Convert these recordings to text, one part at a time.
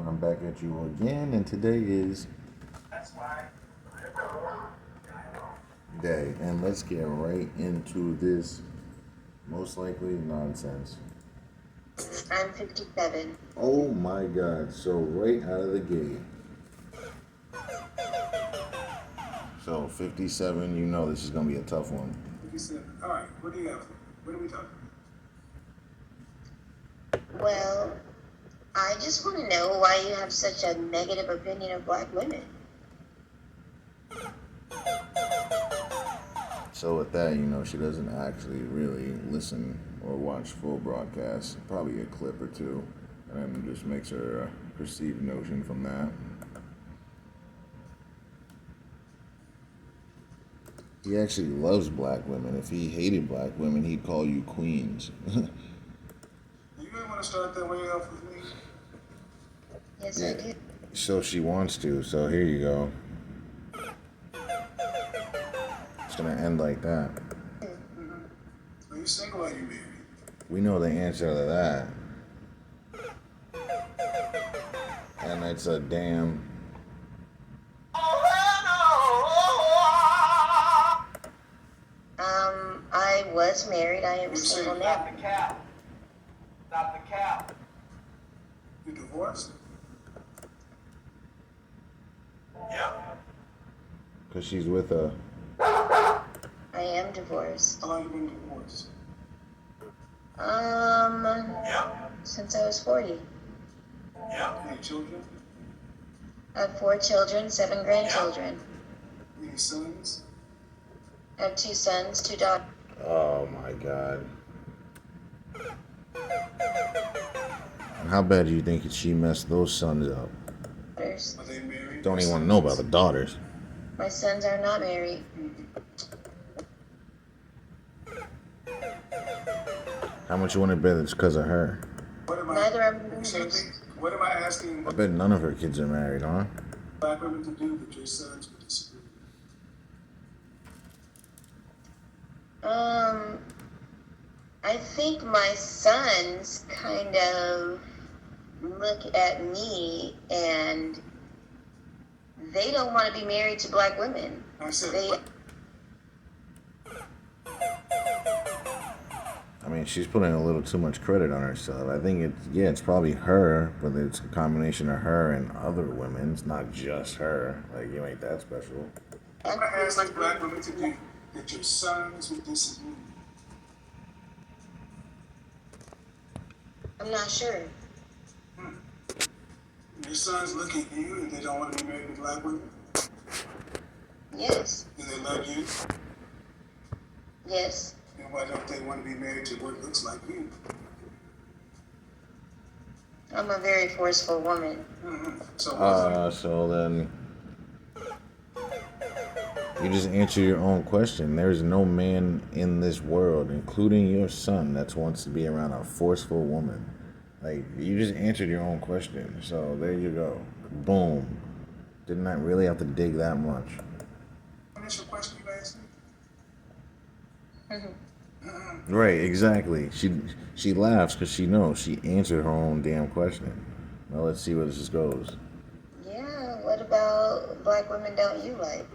I'm back at you again, and today is day, and let's get right into this most likely nonsense. I'm 57. Oh my God! So right out of the gate, so 57. You know this is gonna be a tough one. 57. All right. What do you have? What are we talking Well, I just want to know why you have such a negative opinion of black women. So with that, she doesn't actually really listen or watch full broadcasts. Probably a clip or two, and just makes her perceived notion from that. He actually loves black women. If he hated black women, he'd call you queens. about? You really want to start that way off with me? Yes, Yeah. I do. So she wants to. So here you go. It's gonna end like that. Are you single or are you married? We know the answer to that. And it's a damn. I was married. I am Who's single saying now. Stop the cap. Stop the cap. You divorced? Yep. Because she's with a. I am divorced. How long you been divorced? Yep. Since I was 40. Yep. Any children? I have 4 children, 7 grandchildren. Any sons? I have 2 sons, 2 daughters. Oh my God. And how bad do you think she messed those sons up? Are they married? Don't even want to know about the daughters. My sons are not married. How much you want to bet it's because of her? What am I? Neither are my Excuse daughters. me? What am I asking? I What bet none of her kids are married, huh? black women to do that your sons would disagree with? I think my sons kind of look at me and they don't want to be married to black women. I said, They, what? I mean, she's putting a little too much credit on herself. I think it's probably her, but it's a combination of her and other women. It's not just her. Like, you ain't that special. What am I asking black women to do that your sons would disagree with? I'm not sure. Your sons look at you and they don't want to be married to black women? Yes, Do they love you? yes. And why don't they want to be married to what looks like you? I'm a very forceful woman. So then you just answer your own question. There's no man in this world, including your son, that wants to be around a forceful woman. Like, you just answered your own question. So there you go. Boom. Did not really have to dig that much. Initial question you asked me? Right, exactly. She laughs because she knows she answered her own damn question. Now let's see where this goes. Yeah, what about black women don't you like?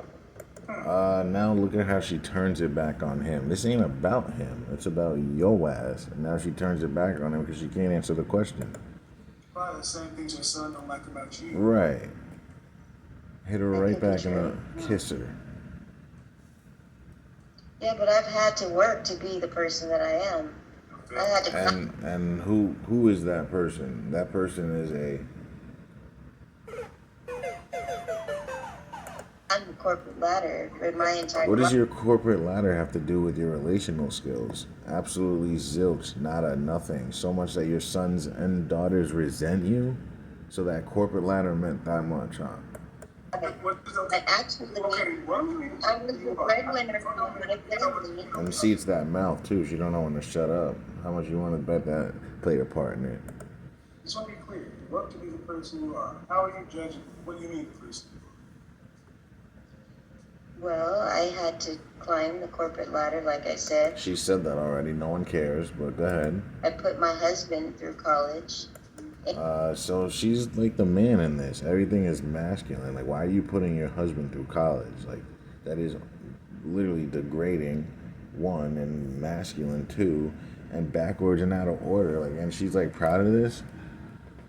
Now look at how she turns it back on him. This ain't about him. It's about your ass. And now she turns it back on him because she can't answer the question. Probably the same things your son don't like about you. Right. Hit her right back in the kiss her. Yeah, but I've had to work to be the person that I am. I had to And who is that person? That person is a. climb the corporate ladder for my entire What does life. your corporate ladder have to do with your relational skills? Absolutely zilch, nada, nothing. So much that your sons and daughters resent you. So that corporate ladder meant that much, huh? What is I okay? actually, Okay, what do you I was the breadwinner for my family. And see, it's that mouth too. She don't know when to shut up. How much you want to bet that played a part in it? Just want to be clear. You work to be the person you are. How are you judging? What do you mean the person you are? Well, I had to climb the corporate ladder, like I said. She said that already. No one cares, but go ahead. I put my husband through college. So she's like the man in this. Everything is masculine. Like, why are you putting your husband through college? Like, that is literally degrading, one, and masculine, two, and backwards and out of order. Like, and she's like proud of this.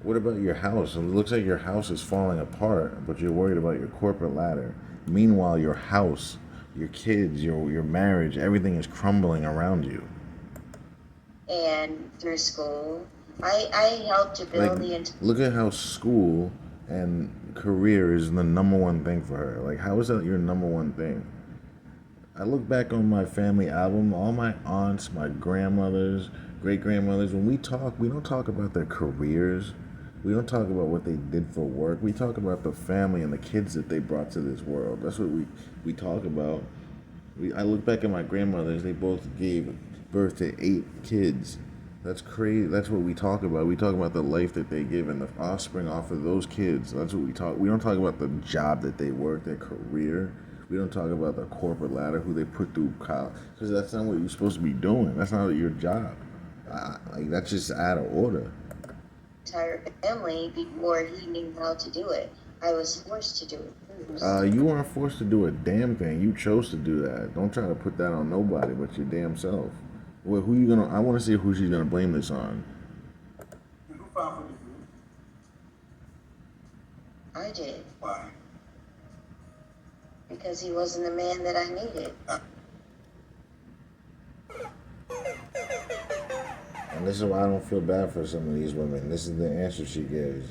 What about your house? It looks like your house is falling apart, but you're worried about your corporate ladder. Meanwhile, your house, your kids, your marriage, everything is crumbling around you. And through school, I helped to Like, build the entire. look at how school and career is the number one thing for her. Like, how is that your number one thing? I look back on my family album, all my aunts, my grandmothers, great grandmothers, when we talk, we don't talk about their careers. We don't talk about what they did for work. We talk about the family and the kids that they brought to this world. That's what we talk about. I look back at my grandmothers, they both gave birth to 8 kids. That's crazy. That's what we talk about. We talk about the life that they give and the offspring off of those kids. That's what we talk. We don't talk about the job that they work, their career. We don't talk about the corporate ladder, who they put through college, because that's not what you're supposed to be doing. That's not your job. Like, that's just out of order. Entire family before he knew how to do it. I was forced to do it. You weren't forced to do a damn thing. You chose to do that. Don't try to put that on nobody but your damn self. Well, who you gonna? I want to see who she's gonna blame this on. And who filed for divorce? I did Why? because he wasn't the man that I needed. And this is why I don't feel bad for some of these women. This is the answer she gives.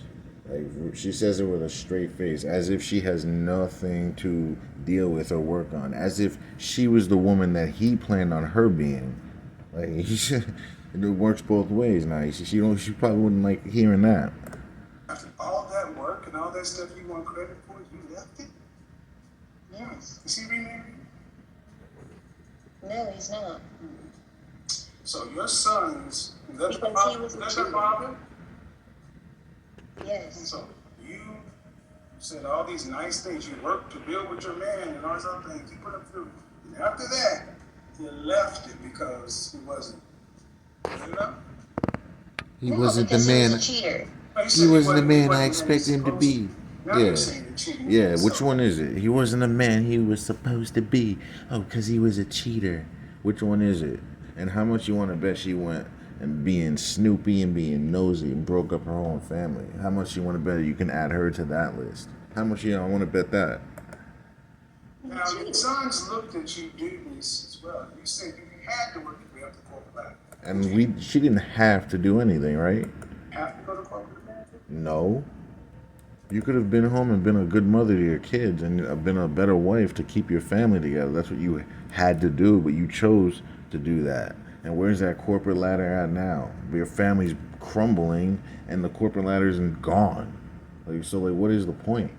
Like, she says it with a straight face, as if she has nothing to deal with or work on, as if she was the woman that he planned on her being. Like, it works both ways now. She probably wouldn't like hearing that. After all that work and all that stuff you want credit for, you left it? Yes. Is he remarried? No, he's not. So your sons, is that the Because he father? was Is a that your Jew. father? Yes. So you said all these nice things. You worked to build with your man and all these other things. You put him through. And after that, you left it because he wasn't good enough? He No, wasn't the because he was man. a cheater. No, you He said wasn't the man I wasn't expected him to supposed be. Now Yeah. you're saying you're cheating. Yeah, which So- one is it? He wasn't the man he was supposed to be. Oh, because he was a cheater. Which one is it? And how much you want to bet she went and being snoopy and being nosy and broke up her own family? How much you want to bet you can add her to that list? How much you want to bet that? Now, your sons looked at you do this as well. You said you had to work your way up the corporate ladder. And she didn't have to do anything, right? Have to go to corporate ladder? No. You could have been home and been a good mother to your kids and been a better wife to keep your family together. That's what you had to do, but you chose to do that. And where's that corporate ladder at now? Your family's crumbling and the corporate ladder isn't gone. Like, what is the point?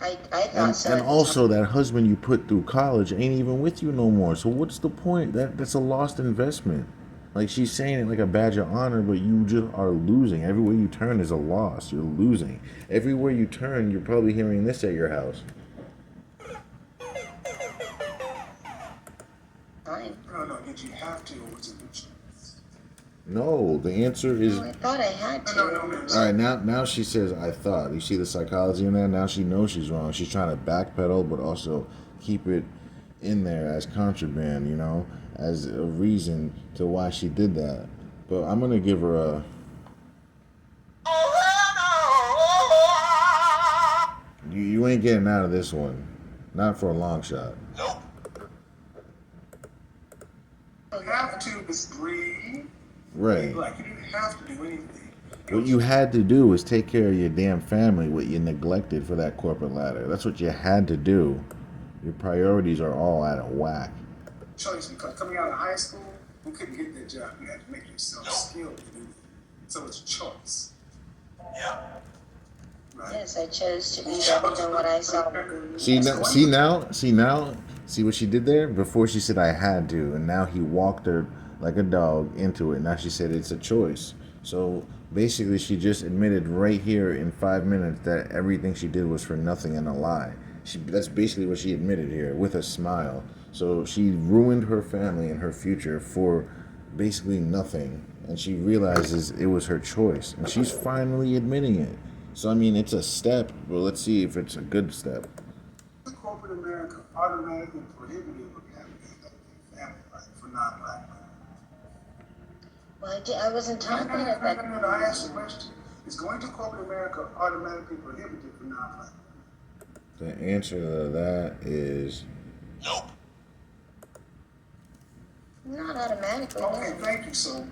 I thought so. And also, that husband you put through college ain't even with you no more. So what's the point? That's a lost investment. Like, she's saying it like a badge of honor, but you just are losing. Everywhere you turn is a loss. You're losing. Everywhere you turn, you're probably hearing this at your house. Fine. No. Did you have to, or was it your choice? No, the answer is. No, I thought I had to. No, man. All right, now she says, I thought. You see the psychology in that? Now she knows she's wrong. She's trying to backpedal, but also keep it in there as contraband, as a reason to why she did that. But I'm going to give her a. You ain't getting out of this one. Not for a long shot. Nope. You have to is breathe. Right. Like, you didn't have to do anything. What you had to do was take care of your damn family, what you neglected for that corporate ladder. That's what you had to do. Your priorities are all out of whack. Choice, because coming out of high school, you couldn't get that job. You had to make yourself skilled to do it. So it's a choice. Yeah. Right? Yes, I chose to be better than what I saw. See what she did there? Before she said I had to, and now he walked her like a dog into it. Now she said it's a choice. So basically, she just admitted right here in 5 minutes that everything she did was for nothing and a lie. That's basically what she admitted here with a smile. So she ruined her family and her future for basically nothing, and she realizes it was her choice, and she's finally admitting it. So I mean, it's a step, but let's see if it's a good step. Corporate America automatically prohibited from having a family life for non-black women? Well, I wasn't talking No, about that. I asked the question. Is going to corporate America automatically prohibited for non-black women? The answer to that is Nope. Not automatically. Okay, No. thank you. So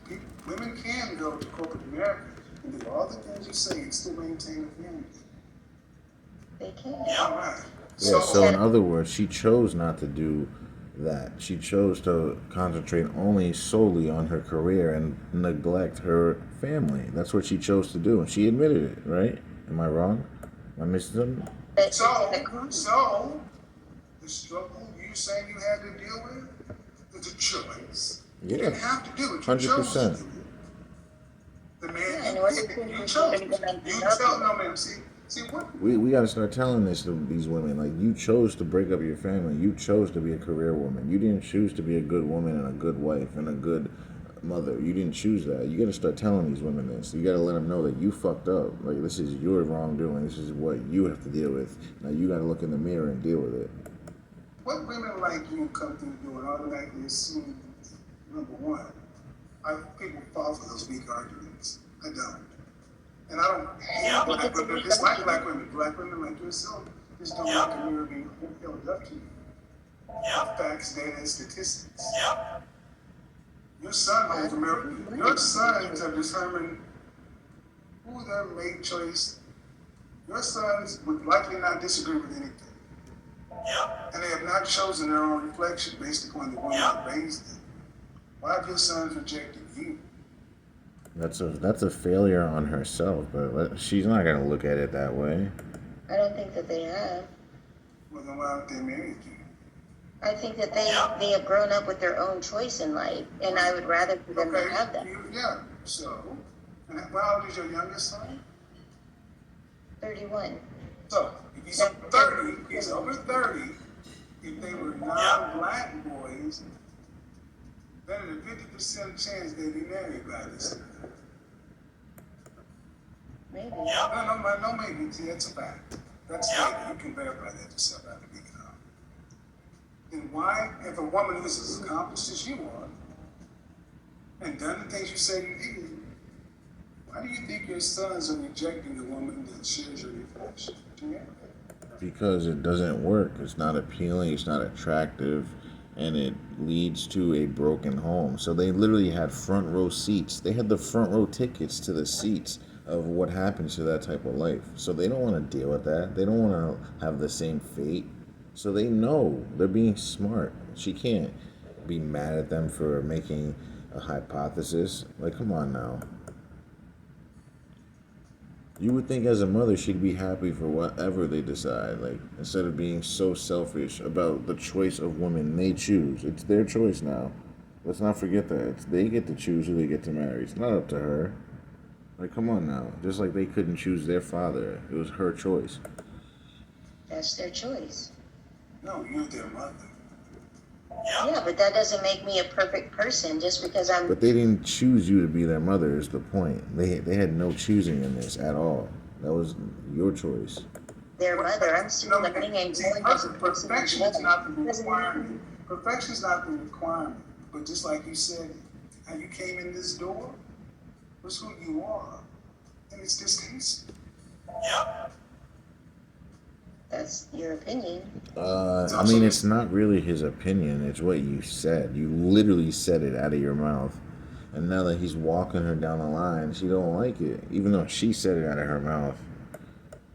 women can go to corporate America and do all the things you say and still maintain a family. They can. All right. yeah. So in other words, she chose not to do that. She chose to concentrate only solely on her career and neglect her family. That's what she chose to do, and she admitted it. Right? Am I wrong? Am I missing something? But So the struggle you saying you had to deal with is a choice. You Yeah. didn't have to do it. You chose to 100%. do it. The man Yeah, in you order did to it. You do chose. it, you're gonna You do chose. nothing. No, ma'am. See what? We got to start telling this to these women. Like, you chose to break up your family. You chose to be a career woman. You didn't choose to be a good woman and a good wife and a good mother. You didn't choose that. You got to start telling these women this. You got to let them know that you fucked up. Like, this is your wrongdoing. This is what you have to deal with. Now you got to look in the mirror and deal with it. What women like you come through doing automatically assume, number one, people fall for those weak arguments. I don't. And I don't hate black women, dislike black women. Black women like yourself just don't like the mirror being held up to you. Facts, data, and statistics. Your son holds America. Your sons have determined who their mate choice. Your sons would likely not disagree with anything. And they have not chosen their own reflection based upon the one that raised them. Why have your sons rejected you? That's a failure on herself, but she's not gonna look at it that way. I don't think that they have. Well, then why aren't they married to you? I think that they have grown up with their own choice in life, and I would rather for them to have that. Yeah. So, and how old is your youngest son? 31. So, if he's over 30, he's over 30. If they were non-black boys, better than 50% chance they'd be married by this time. Maybe. No, maybe. See, that's a fact. That's data. You can verify that yourself after being out. Then why, if a woman who's as accomplished as you are, and done the things you say you did, why do you think your sons are rejecting the woman that shares your reflection? Yeah. Because it doesn't work. It's not appealing. It's not attractive. And it leads to a broken home. So they literally had front row seats. They had the front row tickets to the seats of what happens to that type of life. So they don't want to deal with that. They don't want to have the same fate. So they know. They're being smart. She can't be mad at them for making a hypothesis. Like, come on now. You would think as a mother she'd be happy for whatever they decide, like, instead of being so selfish about the choice of women they choose. It's their choice now. Let's not forget that. They get to choose who they get to marry. It's not up to her. Like, come on now. Just like they couldn't choose their father. It was her choice. That's their choice. No, you're their mother. Yeah, but that doesn't make me a perfect person just because I'm. But they didn't choose you to be their mother is the point. They had no choosing in this at all. That was your choice. Their mother. I'm still learning and growing as a person. Perfection is not the requirement. Perfection is not the requirement. But just like you said, how you came in this door was who you are. And it's distasteful. That's your opinion. I mean, it's not really his opinion. It's what you said. You literally said it out of your mouth. And now that he's walking her down the line, she don't like it. Even though she said it out of her mouth.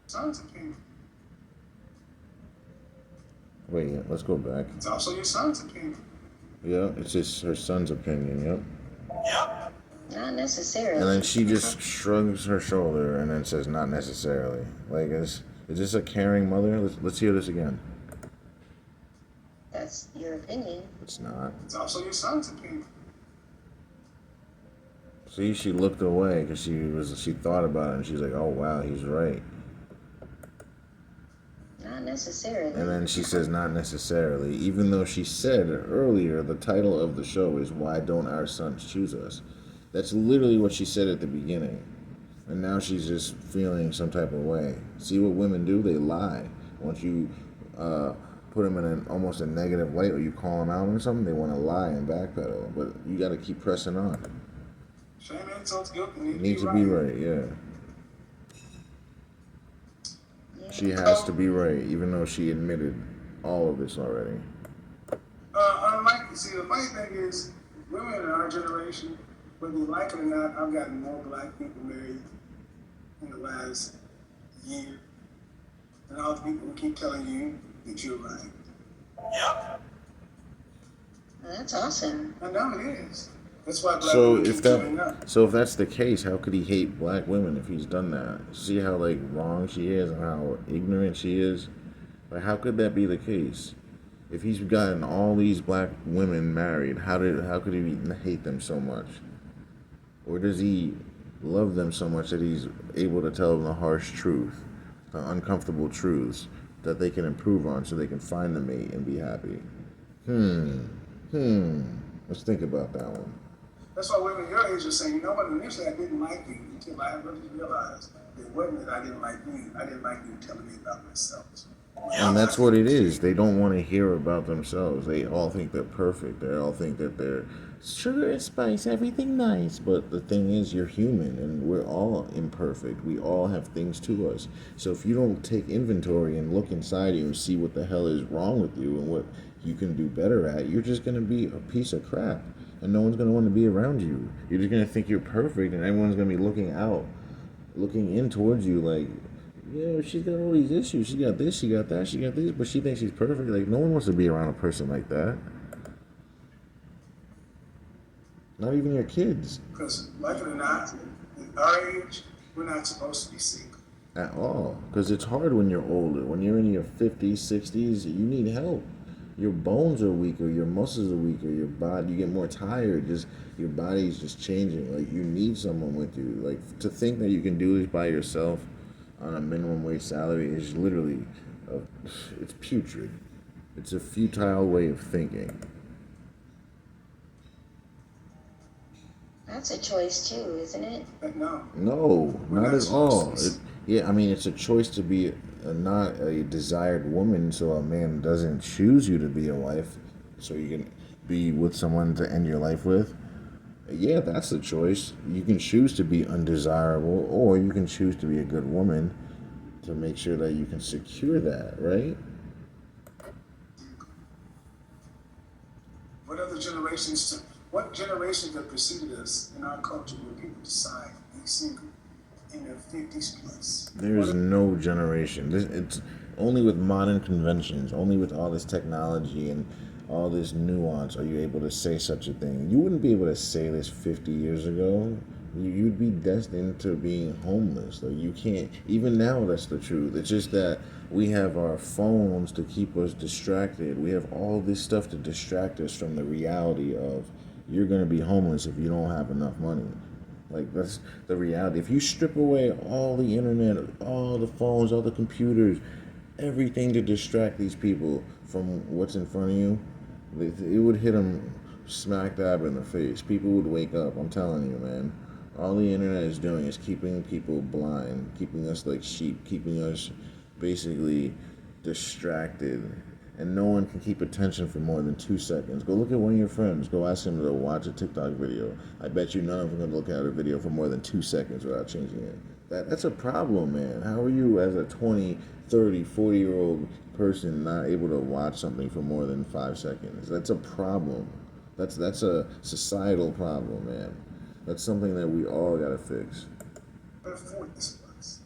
Son's opinion. Wait, let's go back. It's also your son's opinion. Yeah, it's just her son's opinion, yep. Not necessarily. And then she just shrugs her shoulder and then says, not necessarily. Like, is this a caring mother? Let's hear this again. That's your opinion. It's not. It's also your son's opinion. See, she looked away because she thought about it and she's like, oh wow, he's right. Not Not necessarily. And then she says, not necessarily, even though she said earlier the title of the show is Why Don't Our Sons Choose Us? That's literally what she said at the beginning. And now she's just feeling some type of way. See what women do? They lie. Once you put them in almost a negative light, or you call them out on something, they want to lie and backpedal. But you got to keep pressing on. Shame ain't so guilty. Needs to be right, yeah. She has to be right, even though she admitted all of this already. Unlike, see, the funny thing is, women in our generation, whether you like it or not, I've gotten more black people married in the last year than all the people who keep telling you that you're right. Yep. That's awesome. I know it is. That's why black So women if keep showing up. that's the case, how could he hate black women if he's done that? See how like wrong she is and how ignorant she is? Like how could that be the case? If he's gotten all these black women married, how could he hate them so much? Or does he love them so much that he's able to tell them the harsh truth, the uncomfortable truths that they can improve on so they can find the mate and be happy? Let's think about that one. That's why women your age are saying, you know what, initially I didn't like you until I really realized it wasn't that I didn't like you. I didn't like you telling me about myself. And that's what it is. They don't want to hear about themselves. They all think they're perfect. They all think that they're sugar and spice, everything nice. But the thing is, you're human and we're all imperfect. We all have things to us. So if you don't take inventory and look inside you and see what the hell is wrong with you and what you can do better at, you're just going to be a piece of crap. And no one's going to want to be around you. You're just going to think you're perfect and everyone's going to be looking in towards you like, yeah, she's got all these issues. She got this, she got that, she got this, but she thinks she's perfect. Like, no one wants to be around a person like that. Not even your kids. Because, like it or not, at our age, we're not supposed to be single. At all. Because it's hard when you're older. When you're in your 50s, 60s, you need help. Your bones are weaker, your muscles are weaker, your body, you get more tired. Just your body's just changing. Like, you need someone with you. Like, to think that you can do this by yourself on a minimum wage salary is literally, it's putrid. It's a futile way of thinking. That's a choice too, isn't it? But no. No, We're not not at all. supposed to Yeah, I mean, it's a choice to be not a desired woman, so a man doesn't choose you to be a wife, so you can be with someone to end your life with. Yeah, that's the choice. You can choose to be undesirable, or you can choose to be a good woman to make sure that you can secure that, right? What generations have preceded us in our culture where people decide to be single in their 50s plus? There's no generation. It's only with modern conventions, only with all this technology and all this nuance are you able to say such a thing. You wouldn't be able to say this 50 years ago. You'd be destined to being homeless. Like, you can't, even now that's the truth. It's just that we have our phones to keep us distracted. We have all this stuff to distract us from the reality of you're going to be homeless if you don't have enough money. Like, that's the reality. If you strip away all the internet, all the phones, all the computers, everything to distract these people from what's in front of you, it would hit them smack dab in the face. People would wake up. I'm telling you, man. All the internet is doing is keeping people blind, keeping us like sheep, keeping us basically distracted. And no one can keep attention for more than 2 seconds. Go look at one of your friends. Go ask them to watch a TikTok video. I bet you none of them are going to look at a video for more than 2 seconds without changing it. That's a problem, man. How are you as a 20, 30, 40-year-old person not able to watch something for more than 5 seconds? That's a problem. That's a societal problem, man. That's something that we all got to fix. But afford this place.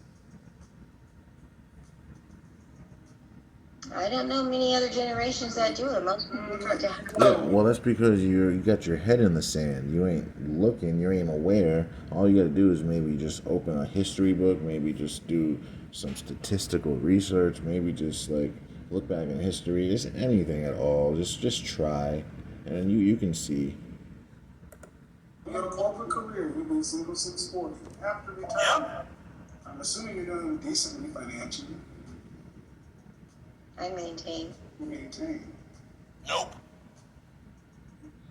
I don't know many other generations that do it. Most people want to have Yeah, well, that's because you got your head in the sand. You ain't looking. You ain't aware. All you got to do is maybe just open a history book. Maybe just do some statistical research. Maybe just like look back in history. Just anything at all. Just try, and you can see. You got a corporate career. You've been single since 40. After retirement, I'm assuming you're doing decently financially. I maintain. You maintain. Nope.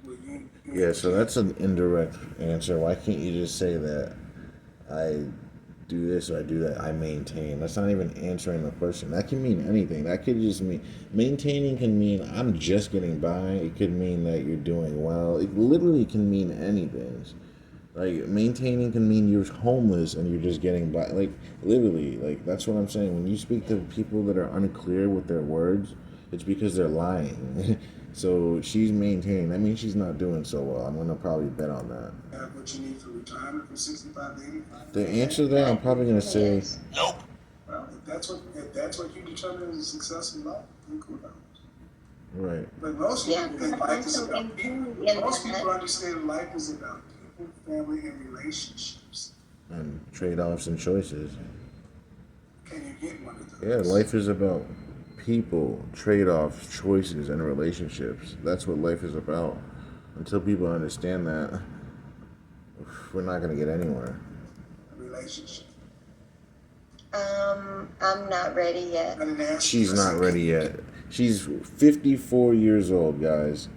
Well, you Yeah, so that's an indirect answer. Why can't you just say that I do this or I do that? I maintain. That's not even answering the question. That can mean anything. That could just mean maintaining can mean I'm just getting by. It could mean that you're doing well. It literally can mean anything. Like maintaining can mean you're homeless and you're just getting by. Like literally, like that's what I'm saying. When you speak to people that are unclear with their words, it's because they're lying. So she's maintaining. That means she's not doing so well. I'm gonna probably bet on that. have what you need for retirement from 65 to 85. The answer there, I'm probably gonna say Yes. Nope. Well, if that's what you determine as a success in life, then kudos. right. But most Yeah, people think life is so about people. included in Most that. people understand life is about people, family, and relationships. And trade-offs and choices. Can you get one of Yeah, those? life is about people, trade-offs, choices, and relationships. That's what life is about. Until people understand that, we're not gonna get anywhere. A relationship. I'm not ready yet. I didn't ask you. She's I not said, ready yet. She's 54 years old, guys.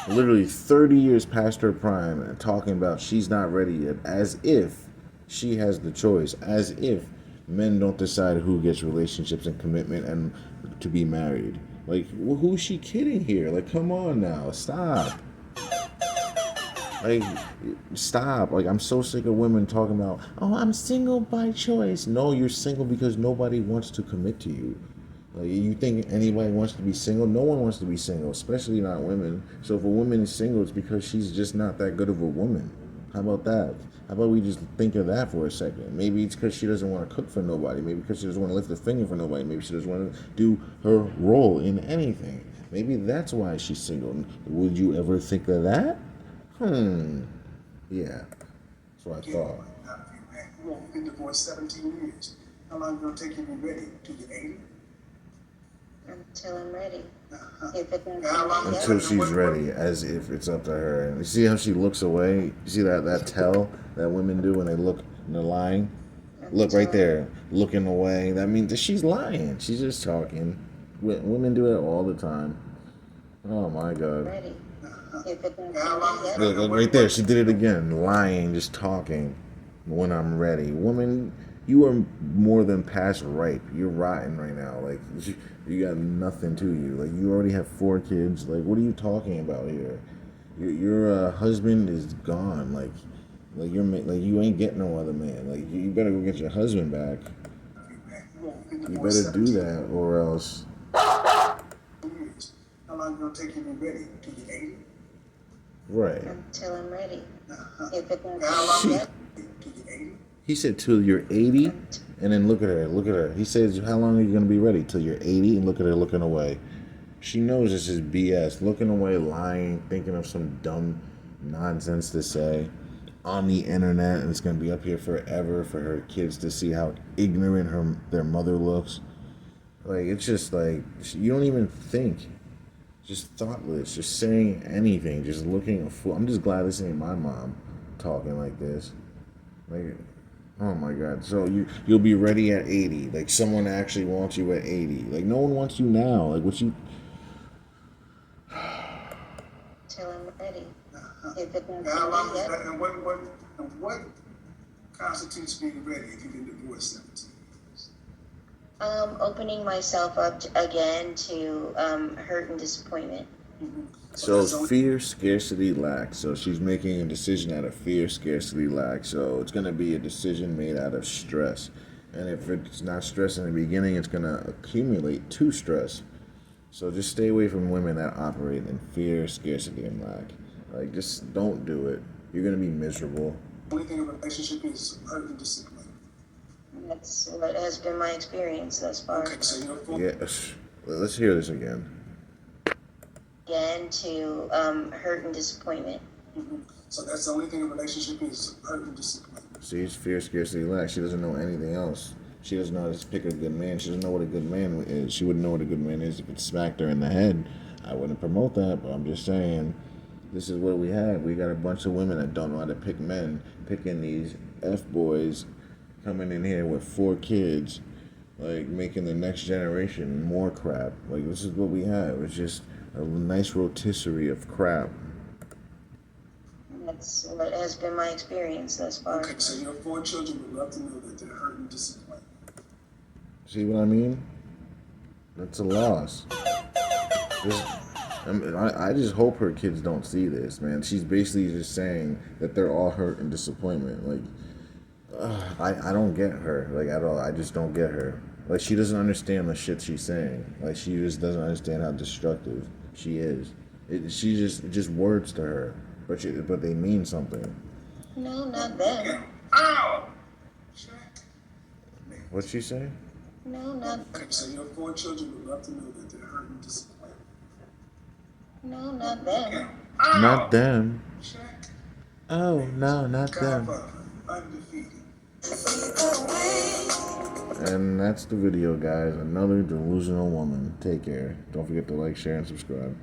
Literally 30 years past her prime and talking about she's not ready yet, as if she has the choice, as if men don't decide who gets relationships and commitment and to be married. Like, who's she kidding here? Like, come on now, stop. Like, stop. Like, I'm so sick of women talking about, oh, I'm single by choice. No, you're single because nobody wants to commit to you. Like, you think anybody wants to be single? No one wants to be single, especially not women. So if a woman is single, it's because she's just not that good of a woman. How about that? How about we just think of that for a second? Maybe it's because she doesn't want to cook for nobody. Maybe because she doesn't want to lift a finger for nobody. Maybe she doesn't want to do her role in anything. Maybe that's why she's single. Would you ever think of that? Yeah. That's what I Get thought. one out of you, man. You've been divorced 17 years. How long will it take you to be ready? To get 80? Until I'm ready. If it doesn't How long- yet. Until she's ready, as if it's up to her. And you see how she looks away? You see that tell that women do when they look and they're lying? Look right there, looking away. That means that she's lying. She's just talking. Women do it all the time. Oh my God. Ready. If it doesn't How long is yet. Look right there. She did it again. Lying, just talking. When I'm ready. Woman, you are more than past ripe. You're rotten right now. Like, you got nothing to you. Like, you already have 4 kids. Like, what are you talking about here? Your husband is gone. Like you ain't getting no other man. Like, you better go get your husband back. You better do that, or else. Years. How long will it take you to be ready? To get 80? Right. Until I'm ready. If it doesn't How long will yet. it take to get 80? He said till you're 80, and then look at her, look at her. He says, how long are you gonna be ready? Till you're 80, and look at her looking away. She knows this is BS. Looking away, lying, thinking of some dumb nonsense to say on the internet, and it's gonna be up here forever for her kids to see how ignorant their mother looks. Like, it's just like you don't even think. Just thoughtless, just saying anything, just looking a fool. I'm just glad this ain't my mom talking like this. Like, oh my God. So you'll be ready at 80. Like, someone actually wants you at 80. Like, no one wants you now. Like, what you. Till I'm ready. If it doesn't How long is yet. that? And what constitutes being ready if you've been divorced 17 years? Opening myself up again to hurt and disappointment. So that's only- fear, scarcity, lack. So she's making a decision out of fear, scarcity, lack. So it's going to be a decision made out of stress. And if it's not stress in the beginning, it's going to accumulate to stress. So just stay away from women that operate in fear, scarcity, and lack. Like, just don't do it. You're going to be miserable. The only thing in a relationship is hurt and discipline. That's what has been my experience thus far. Okay, so you're full. Yeah. Let's hear this again. Again to hurt and disappointment. So that's the only thing in a relationship is hurt and discipline. See, it's fear, scarcity, lack. She doesn't know anything else. She doesn't know how to pick a good man. She doesn't know what a good man is. She wouldn't know what a good man is if it smacked her in the head. I wouldn't promote that, but I'm just saying, this is what we have. We got a bunch of women that don't know how to pick men, picking these F-boys, coming in here with 4 kids, like making the next generation more crap. Like this is what we have. It's just a nice rotisserie of crap. That's what has been my experience thus far. Okay, so your 4 children would love to know that they're hurt and disappointed. See what I mean? That's a loss. I just hope her kids don't see this, man. She's basically just saying that they're all hurt and disappointment. Like, I don't get her, like, at all. I just don't get her. Like, she doesn't understand the shit she's saying. Like, she just doesn't understand how destructive she is. She just words to her, but they mean something. No, not them. Ow! What'd she say? No, not. Okay, so your 4 children would love to know that they're hurt and disappointed. No, not them. Ow! Not them. Check. Oh, no, not them. Godfather, undefeated. And that's the video, guys. Another delusional woman. Take care. Don't forget to like, share, and subscribe.